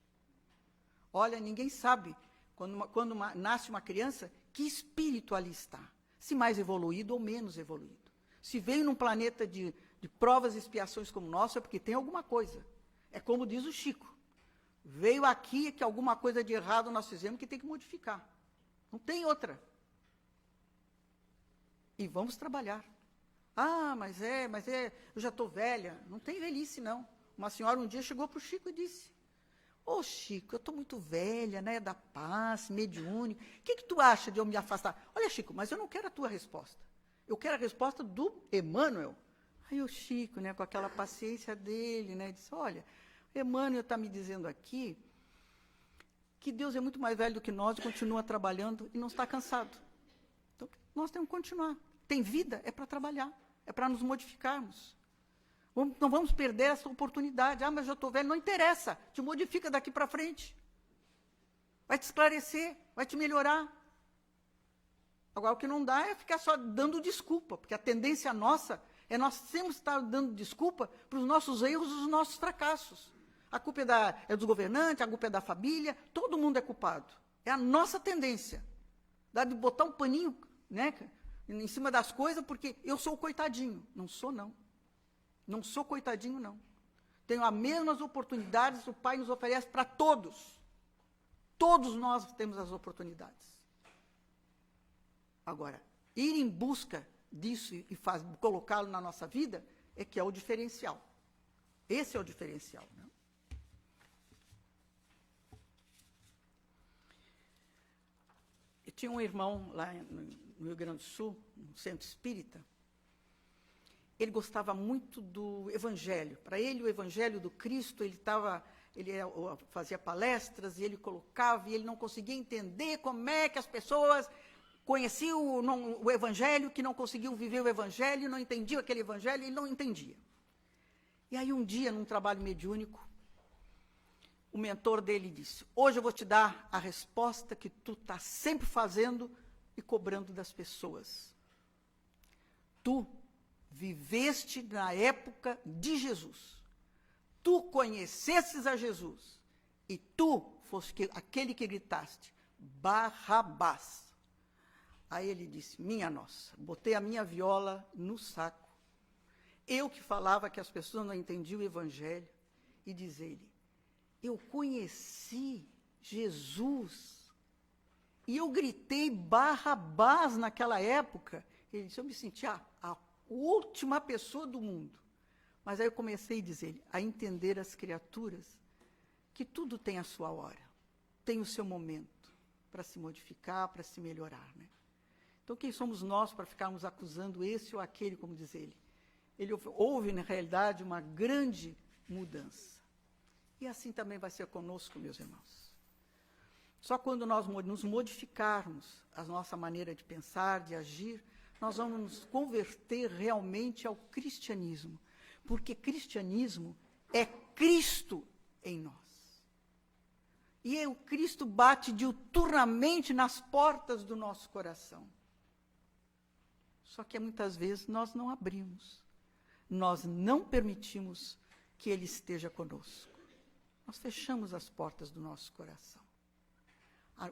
Olha, ninguém sabe, quando nasce uma criança, que espírito ali está. Se mais evoluído ou menos evoluído. Se veio num planeta de provas e expiações como o nosso, é porque tem alguma coisa. É como diz o Chico. Veio aqui que alguma coisa de errado nós fizemos que tem que modificar. Não tem outra. E vamos trabalhar. Ah, mas eu já estou velha. Não tem velhice, não. Uma senhora um dia chegou para o Chico e disse, ô Chico, eu estou muito velha, né, da paz, mediúnica. O que tu acha de eu me afastar? Olha, Chico, mas eu não quero a tua resposta. Eu quero a resposta do Emmanuel. Aí o Chico, né, com aquela paciência dele, né, disse, olha, Emmanuel está me dizendo aqui que Deus é muito mais velho do que nós e continua trabalhando e não está cansado. Então, nós temos que continuar. Tem vida, é para trabalhar, é para nos modificarmos. Não vamos perder essa oportunidade. Ah, mas eu estou velho. Não interessa, te modifica daqui para frente. Vai te esclarecer, vai te melhorar. Agora, o que não dá é ficar só dando desculpa, porque a tendência nossa é nós sempre estar dando desculpa para os nossos erros e os nossos fracassos. A culpa é dos governantes, a culpa é da família, todo mundo é culpado. É a nossa tendência. Dá de botar um paninho, né, em cima das coisas, porque eu sou o coitadinho. Não sou, não. Não sou coitadinho, não. Tenho as mesmas oportunidades, o Pai nos oferece para todos. Todos nós temos as oportunidades. Agora, ir em busca disso e colocá-lo na nossa vida é que é o diferencial. Esse é o diferencial. Né? Eu tinha um irmão lá no Rio Grande do Sul, no centro espírita. Ele gostava muito do Evangelho. Para ele, o Evangelho do Cristo, ele fazia palestras, e ele colocava, e ele não conseguia entender como é que as pessoas conheciam o Evangelho, que não conseguiam viver o Evangelho, não entendiam aquele Evangelho, ele não entendia. E aí, um dia, num trabalho mediúnico, o mentor dele disse, hoje eu vou te dar a resposta que tu está sempre fazendo e cobrando das pessoas. Tu viveste na época de Jesus. Tu conhecesses a Jesus. E tu foste aquele que gritaste, Barrabás. Aí ele disse, minha nossa, botei a minha viola no saco. Eu que falava que as pessoas não entendiam o Evangelho. E diz ele, eu conheci Jesus. E eu gritei Barrabás naquela época. Ele disse, eu me sentia a última pessoa do mundo. Mas aí eu comecei, diz ele, a entender as criaturas, que tudo tem a sua hora, tem o seu momento para se modificar, para se melhorar. Né? Então, quem somos nós para ficarmos acusando esse ou aquele, como diz ele? Houve, na realidade, uma grande mudança. E assim também vai ser conosco, meus irmãos. Só quando nós nos modificarmos a nossa maneira de pensar, de agir, nós vamos nos converter realmente ao cristianismo. Porque cristianismo é Cristo em nós. E o Cristo bate diuturnamente nas portas do nosso coração. Só que muitas vezes nós não abrimos. Nós não permitimos que Ele esteja conosco. Nós fechamos as portas do nosso coração.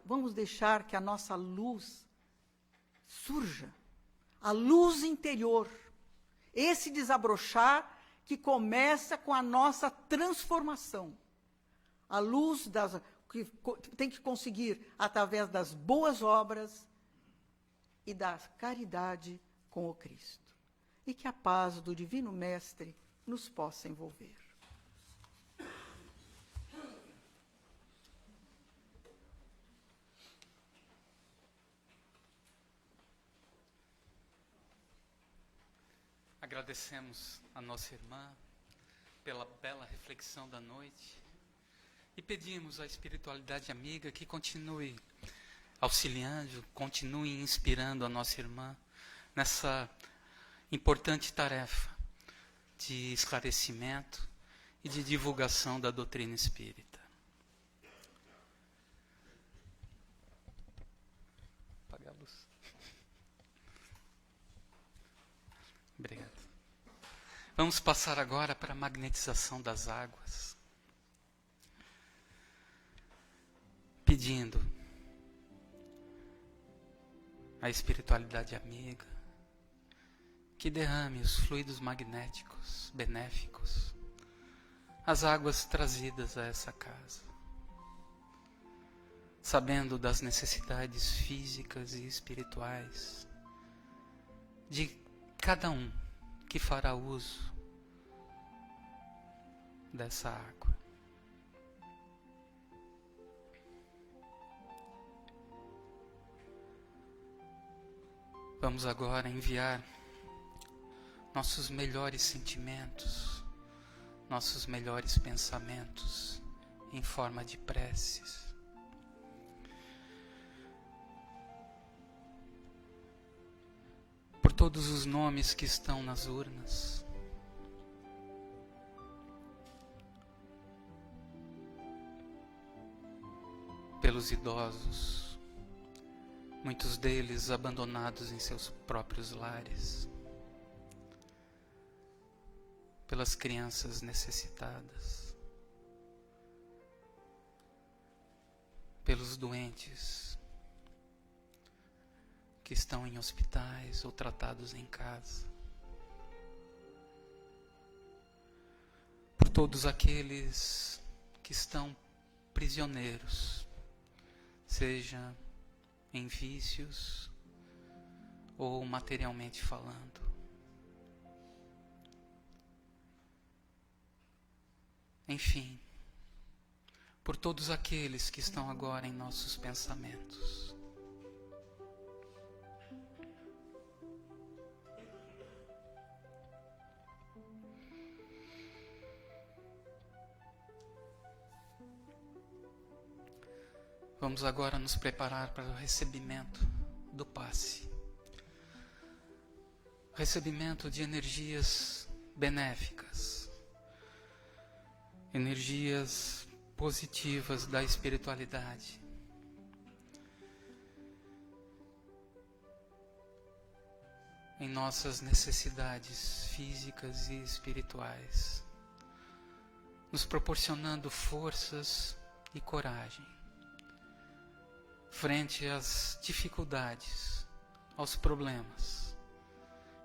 Vamos deixar que a nossa luz surja. A luz interior. Esse desabrochar que começa com a nossa transformação. A luz que tem que conseguir através das boas obras e da caridade com o Cristo. E que a paz do Divino Mestre nos possa envolver. Agradecemos a nossa irmã pela bela reflexão da noite e pedimos à espiritualidade amiga que continue auxiliando, continue inspirando a nossa irmã nessa importante tarefa de esclarecimento e de divulgação da doutrina espírita. Apagar a luz. Obrigado. Vamos passar agora para a magnetização das águas, pedindo à espiritualidade amiga que derrame os fluidos magnéticos benéficos, as águas trazidas a essa casa, sabendo das necessidades físicas e espirituais de cada um que fará uso dessa água. Vamos agora enviar nossos melhores sentimentos, nossos melhores pensamentos em forma de preces. Por todos os nomes que estão nas urnas, pelos idosos, muitos deles abandonados em seus próprios lares, pelas crianças necessitadas, pelos doentes que estão em hospitais ou tratados em casa, por todos aqueles que estão prisioneiros, seja em vícios ou materialmente falando. Enfim, por todos aqueles que estão agora em nossos pensamentos. Vamos agora nos preparar para o recebimento do passe. Recebimento de energias benéficas, energias positivas da espiritualidade. Em nossas necessidades físicas e espirituais, nos proporcionando forças e coragem frente às dificuldades, aos problemas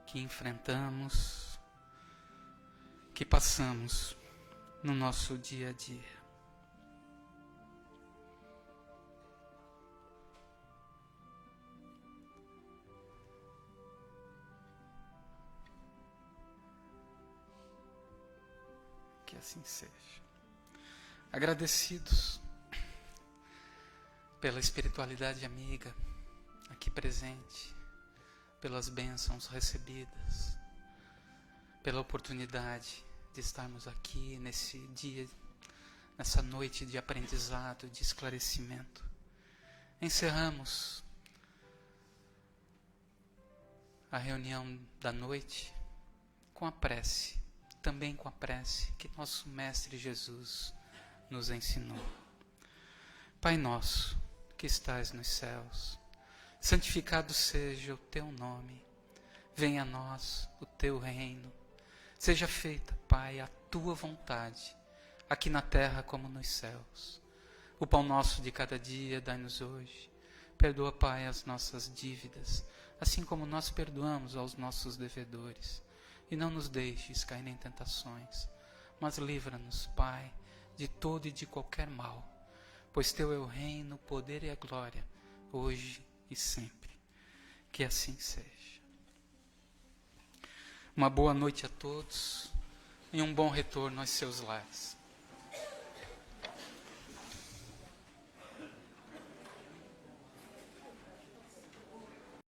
que enfrentamos, que passamos no nosso dia a dia. Que assim seja. Agradecidos pela espiritualidade amiga aqui presente, pelas bênçãos recebidas, pela oportunidade de estarmos aqui nesse dia, nessa noite de aprendizado, de esclarecimento. Encerramos a reunião da noite com a prece, também com a prece que nosso Mestre Jesus nos ensinou. Pai nosso, que estás nos céus, santificado seja o teu nome. Venha a nós o teu reino. Seja feita, Pai, a tua vontade, aqui na terra como nos céus. O pão nosso de cada dia dai-nos hoje. Perdoa, Pai, as nossas dívidas, assim como nós perdoamos aos nossos devedores. E não nos deixes cair em tentações, mas livra-nos, Pai, de todo e de qualquer mal. Pois teu é o reino, o poder e a glória, hoje e sempre. Que assim seja. Uma boa noite a todos e um bom retorno aos seus lares.